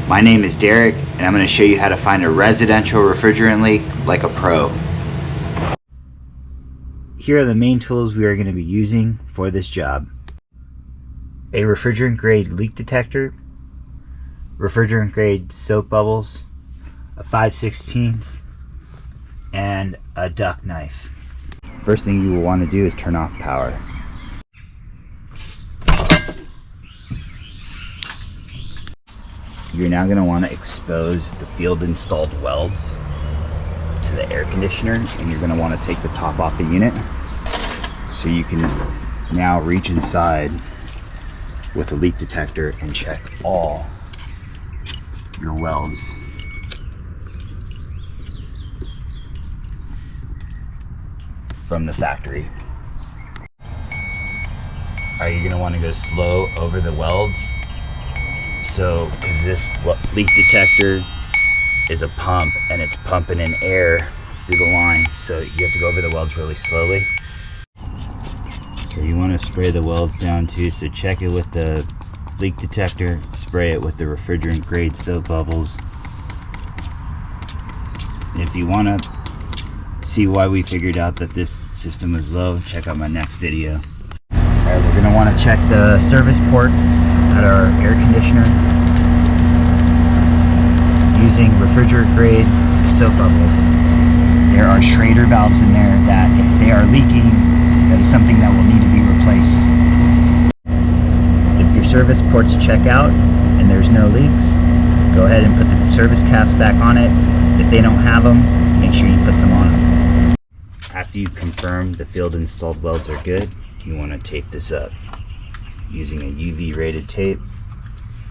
My name is Derek, and I'm going to show you how to find a residential refrigerant leak like a pro. Here are the main tools we are going to be using for this job. A refrigerant grade leak detector, refrigerant grade soap bubbles, a 5/16, and a duck knife. First thing you will want to do is turn off power. You're now going to want to expose the field installed welds to the air conditioner, and you're going to want to take the top off the unit so you can now reach inside with a leak detector and check all your welds. From the factory. Are you going to want to go slow over the welds? So, because this leak detector is a pump and it's pumping in air through the line, so you have to go over the welds really slowly. So you want to spray the welds down too, so check it with the leak detector, spray it with the refrigerant grade soap bubbles. If you want to see why we figured out that this system was low, check out my next video. Alright, we're going to want to check the service ports at our air conditioner using refrigerant grade soap bubbles. There are Schrader valves in there that, if they are leaking, that is something that will need to be replaced. If your service ports check out and there's no leaks, go ahead and put the service caps back on it. If they don't have them, make sure you put some on them. After you confirm the field installed welds are good, you want to tape this up using a UV rated tape.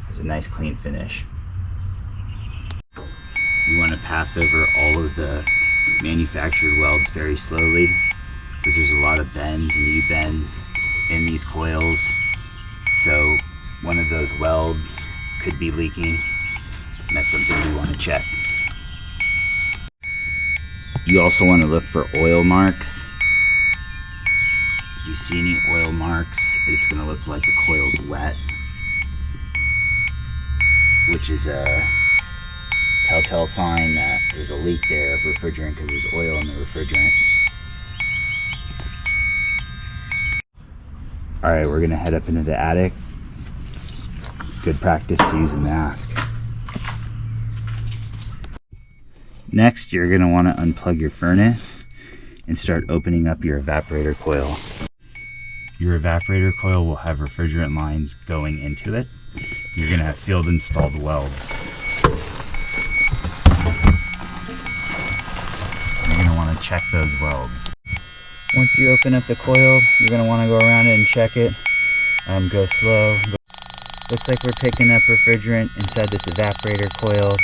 It's a nice clean finish. You want to pass over all of the manufactured welds very slowly, because there's a lot of bends and U-bends in these coils, so one of those welds could be leaking, and that's something you want to check. You also want to look for oil marks. If you see any oil marks, it's going to look like the coil's wet, which is a telltale sign that there's a leak there of refrigerant, because there's oil in the refrigerant. Alright, we're going to head up into the attic. It's good practice to use a mask. Next, you're going to want to unplug your furnace and start opening up your evaporator coil. Your evaporator coil will have refrigerant lines going into it. You're going to have field installed welds. You're going to want to check those welds. Once you open up the coil, you're going to want to go around it and check it. Go slow. Looks like we're picking up refrigerant inside this evaporator coil.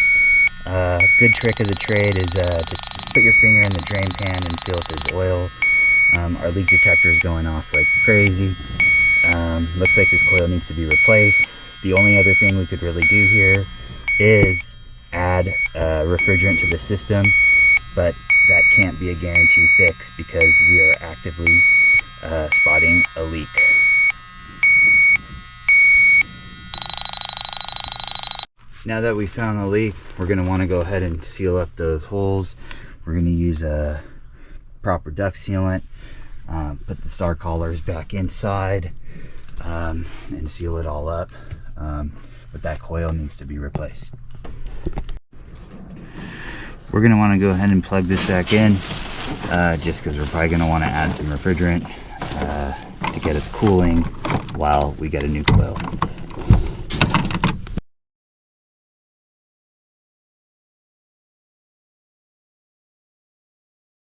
Good trick of the trade is to put your finger in the drain pan and feel if there's oil. Our leak detector is going off like crazy. Looks like this coil needs to be replaced. The only other thing we could really do here is add refrigerant to the system, but that can't be a guarantee fix because we are actively spotting a leak. Now that we found the leak, we're going to want to go ahead and seal up those holes. We're going to use a proper duct sealant, put the star collars back inside, and seal it all up. But that coil needs to be replaced. We're going to want to go ahead and plug this back in, just because we're probably going to want to add some refrigerant to get us cooling while we get a new coil.